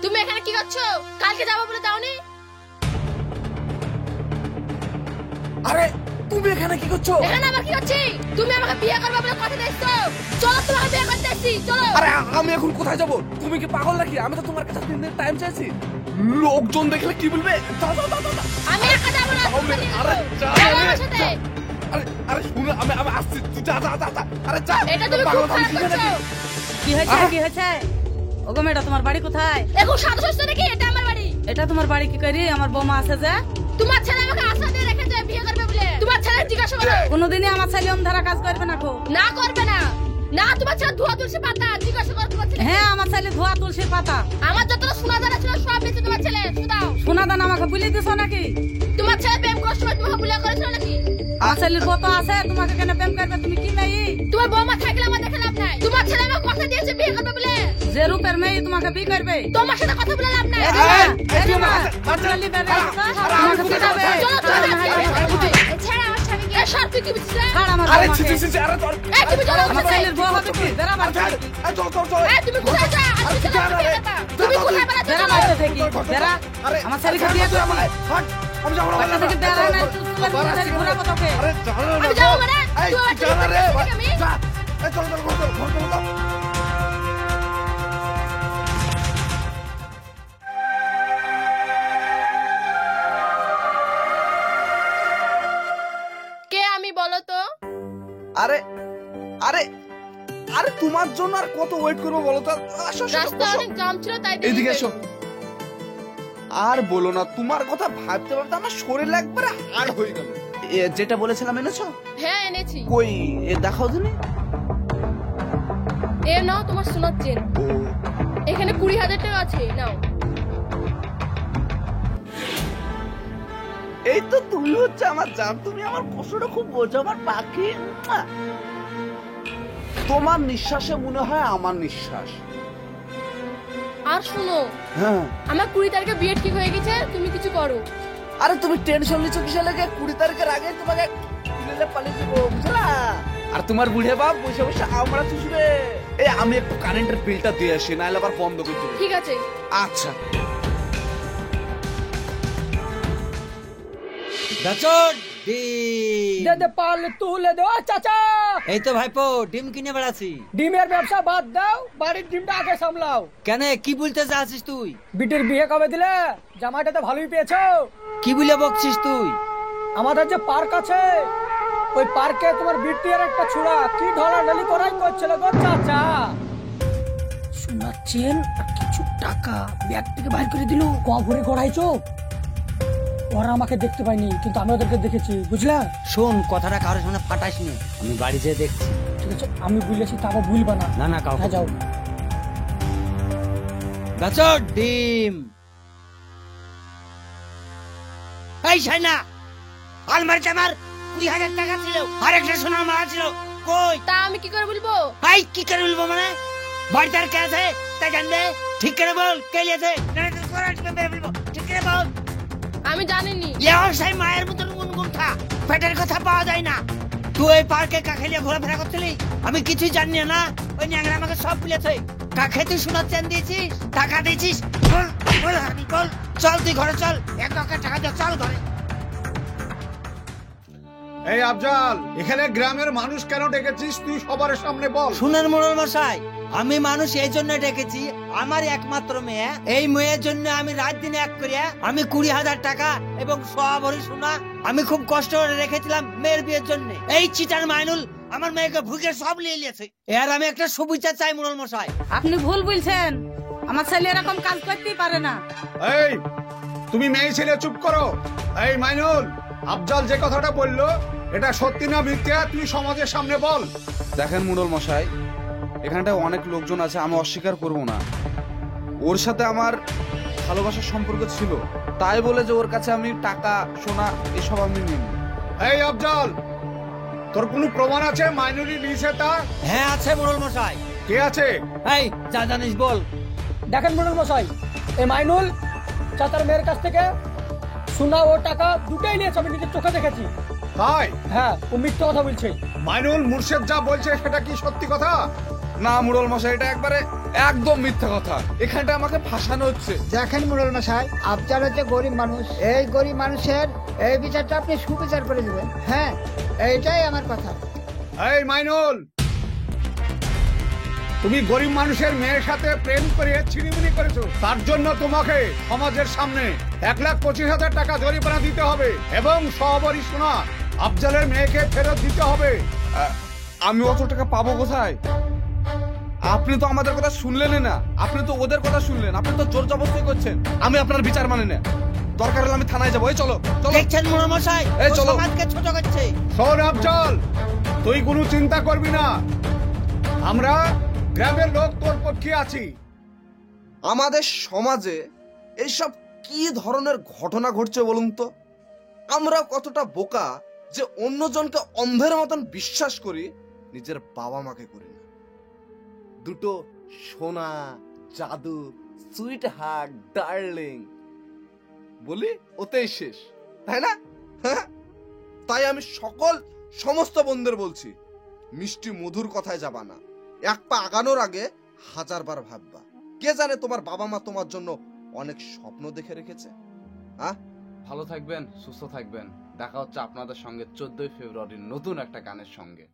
তুমি এখানে কি করছো? কালকে যাবো বলে যাওনি? আরে তুমি এখানে কি করছো? এখানে আবার কি করছি? তুমি আমাকে বিয়ে করবে বলে কথা দিয়েছো। চলো তোমাকে বিয়ে করতে এসেছি, চলো। আরে আমি এখন কোথায় যাব? তুমি কি পাগল নাকি? আমি তো তোমার কাছে 3 দিন টাইম চাইছি। লোকজন দেখলে কি বলবে? যাও যাও যাও যাও। আমি একা যাবো না। আরে যাও যাও আমার সাথে। আরে আরে শুনো, আমি আসছি, তুই যা যা যা। আরে যা। এটা তুমি খুব খারাপ করছো। কি হয়েছে কি হয়েছে? ওগো মেয়েটা তোমার বাড়ি কোথায়? এখন সাধু হচ্ছে নাকি? এটা আমার বাড়ি। এটা তোমার বাড়ি কি করি? আমার বৌমা আছে যে। তোমার ছেলে আমাকে আশা দিয়ে রেখেছে বিয়ে করবে বলে। তোমার ছেলে জিজ্ঞাসা করো। কোনোদিনই আমার ছেলে অমধারা কাজ করবে না গো। না করবে না। না তোমার ছেলে ধোয়া তুলসী পাতা। জিজ্ঞাসা করো তোমার ছেলে। হ্যাঁ আমার ছেলে ধোয়া তুলসীর পাতা। আমার যতটা সোনা দানা ছিল সব বেঁচে তোমার ছেলে শুধাও। সোনা দান আমাকে বলে দিছো নাকি? তোমার ছেলে প্রেম করার সময় তোমাকে বিয়ে করেছিল নাকি? আমার ছেলের বউ তো আছে, তোমাকে কেন প্রেম করবে? তুমি কি মেয়ে? তোমার বৌমা থাকলে আমার দেখে লাভ নাই। তোমার ছেলে আমাকে কথা দিয়েছে বিয়ে করবে বলে। যে রূপের মেয়ে তোমাকে বিয়ে করবে? তোমার সাথে কথা বলে লাভ নাই। এ দিমা, আপনালি বেরে তোমাকে পিটাবে। চলো চলো ছেড়ে আমার স্বামীকে। এই সব তুই কি বুঝছিস? ছাড় আমার আরে বৌমাকে। ছি ছি ছি, আরে তোর এই তুমি চলো আমার ছেলের বউ হবে কি? বেরা বাড়ি। চল চল চল। এই তুমি কোথায় যাও? আমি চলে যাবো। তুমি কোথায় বেড়াচ্ছ? বেরা চলো। বাড়ি থেকে। বেরা। আমার ছেলেকে বিয়ে করবে। আমি যাবো না। বাচ্চা থেকে বেরা না, তোমার ছেলে ঘোরাবো তোকে। আরে চল না। আমি যাবো মানে? এই তুই আমার চল না রে। ছেলেকে আমি? যা। এই চল চল ঘর চল ঘর চল। কে আমি বলো তো? আরে আরে আরে তোমার জন্য আর কত ওয়েট করবো বলো তো? আসো আসো, রাস্তা বসো। অনেক জাম ছিল তাই দেরি এইদিকে হয়ে এসো। আর বলো না, তোমার কথা ভাবতে ভাবতে আমার শরীর একবারে হার্ড হয়ে গেল। যেটা বলেছিলাম এনেছো? হ্যাঁ এনেছি। কই দেখাও তুমি। এ নাও তোমার সোনার চেন। এখানে 20,000 টাকা আছে, নাও। এই তো তুমি হচ্ছে আমার জান, তুমি আমার কষ্টটা খুব বোঝো, আমার পাখি। তোমার নিঃশ্বাসে মনে হয় আমার নিঃশ্বাস। আর শুনো, হ্যাঁ আমার 20 তারিখে বিয়ে ঠিক হয়ে গেছে, তুমি কিছু করো। আরে তুমি টেনশন নিচ্ছ কিসে লেগে? 20 তারিখের আগে তোমাকে তুলে পালিয়ে দেবো, বুঝলা? আর তোমার বুড়ে বাপ বসে বসে আমরা চুষবে। এই আমি একটু কারেন্টের বিলটা দিয়ে আসি, নাহলে আবার বন্ধ করে দেবো। ঠিক আছে। আচ্ছা। দে দে পাল তুলে দে। ও চাচা, এই তো ভাইপো ডিম কিনে বেড়াচ্ছি। ডিমের ব্যবসা বাদ দাও, বাড়ির ডিমটা আগে সামলাও। কেন কি বলতে চাচ্ছিস তুই? বিটির বিয়ে কবে দিলে? জামাইটা তো ভালোই পেয়েছো। কি বলে বকছিস তুই? আমাদের যে পার্ক আছে, ওই পার্কে তোমার বিটি আর একটা ছুড়া কি ঢলাঢলি করাই করছিল গো চাচা। শোনাচ্ছেন আর কিছু টাকা ব্যাগ থেকে বাইর করে দিল। কবরে গড়াইছো? ওরা আমাকে দেখতে পাইনি, কিন্তু আমি ওদেরকে দেখেছি, বুঝলা? শোন, কথাটা কারোর সামনে ফাটাস নি, আমি বাড়ি যেয়ে দেখছি। ঠিক আছে, আমি বুঝলেছি, তা আবার ভুলবা না। না না কাউকে। হ্যাঁ যাও। গাছো ডিম। এই সাইনা, আলমারিতে আমার 20,000 টাকা ছিল আর একটা সোনার মালা ছিল, কই? তা আমি কি করে বলবো? এই কি করে বলবো মানে? বাড়িতে আর কে আছে তা জানবে? ঠিক করে বল, কে লিয়েছে? ঠিক করে বল। আমি জানিনি। সেই মায়ের মতন গুনগুন খা, পেটের কথা পাওয়া যায় না। তুই ওই পার্কে কাকে নিয়ে ঘোরাফেরা করছিলি? আমি কিছুই জানি না। ওই ন্যাংরা আমাকে সব বলেছে। কাকে তুই সোনার চেন দিয়েছিস, টাকা দিয়েছিস? বল বল হারামি, বল। চল তুই ঘরে চল, 1 লাখ টাকা দে, চল ঘরে। এই আফজাল, এখানে গ্রামের মানুষ কেন ডেকেছিস তুই সবার সামনে বল। শুনেন মোড়ল মশাই, আমি মানুষ এই জন্য ডেকেছি, আমার একমাত্র মেয়ে, এই মেয়ের জন্য আমি রাত দিন এক করিয়া আমি 20,000 টাকা এবং 100 ভরি সোনা আমি খুব কষ্ট করে রেখেছিলাম মেয়ের বিয়ের জন্য। এই চিটার মাইনুল আমার মেয়েকে ভুগে সব নিয়ে নিয়েছে। এর আমি একটা সুবিচার চাই মোড়ল মশাই। আপনি ভুল বলছেন, আমার ছেলে এরকম কাজ করতেই পারে না। এই তুমি মেয়ে ছেলে চুপ করো। এই মাইনুল, আফজাল যে কথাটা বললো এটা সত্যি না মিথ্যা তুই সমাজের সামনে বল। দেখেন মুরল মশাই, এখানটা অনেক লোকজন আছে, আমি অস্বীকার করব না। ওর সাথে আমার ভালোবাসার সম্পর্ক ছিল, তাই বলে যে ওর কাছে আমি টাকা সোনা এসব আমি নিই। এই আফজাল, তোর কোনো প্রমাণ আছে মাইনুলই নিয়েছে তা? হ্যাঁ আছে মোড়ল মশাই। কে আছে? এই যা জানিস বল। দেখেন মন্ডল মশাই, এই মাইনুল চাচার মেয়ের কাছ থেকে সোনা ও টাকা দুটোই নিয়েছে, আমি নিজের চোখে দেখেছি। তাই? হ্যাঁ, ও মিথ্যে কথা বলছে। মাইনুল মুর্শেদ যা বলছে সেটা কি সত্যি কথা? না মুরল মশাই, এটা একবারে একদম মিথ্যা কথা। এখানটা আমাকে ফাঁসানো হচ্ছে। দেখেন মোড়ল মশাই, আফজাল হচ্ছে গরিব মানুষ। এই গরিব মানুষের এই বিচারটা আপনি সুবিচার করে দিবেন। হ্যাঁ, এইটাই আমার কথা। এই মাইনুল, তুমি গরিব মানুষের মেয়ের সাথে প্রেম করে ছিনিমিনি করেছো, তার জন্য তোমাকে সমাজের সামনে 1,25,000 টাকা জরিমানা দিতে হবে এবং সহবরি শোনা আফজালের মেয়েকে ফেরত দিতে হবে। আমি অত টাকা পাবো কোথায়? আপনি তো আমাদের কথা শুনলেনই না, আপনি তো ওদের কথা শুনলেন। আপনি তো জোর জবরদস্তি করছেন। আমি আপনার বিচার মানে না, দরকার হলে আমি থানায় যাবো। এই চলো চলো। দেখছেন মোড়ল মশাই, এই ও চলো। সমাজকে ছোট করছে। শোন আফজাল, তুই কোনো চিন্তা করবি না, আমরা গ্রামের লোক তোর পক্ষে আছি। আমাদের সমাজে এইসব কি ধরনের ঘটনা ঘটছে বলুন তো? আমরা কতটা বোকা যে অন্যজনকে অন্ধের মতন বিশ্বাস করি, নিজের বাবা মাকে করি না। দুটো সোনা, জাদু, সুইট হার্ট, ডার্লিং বলি, ওতেই শেষ, তাই না? তাই আমি সমস্ত বন্ধুদের বলছি, মিষ্টি মধুর কথায় যাবা না। এক পা আগানোর আগে 1000 বার ভাববা। কে জানে তোমার বাবা মা তোমার জন্য অনেক স্বপ্ন দেখে রেখেছে। ভালো থাকবেন, সুস্থ থাকবেন। দেখা হচ্ছে আপনাদের সঙ্গে 14ই ফেব্রুয়ারির নতুন একটা গানের সঙ্গে।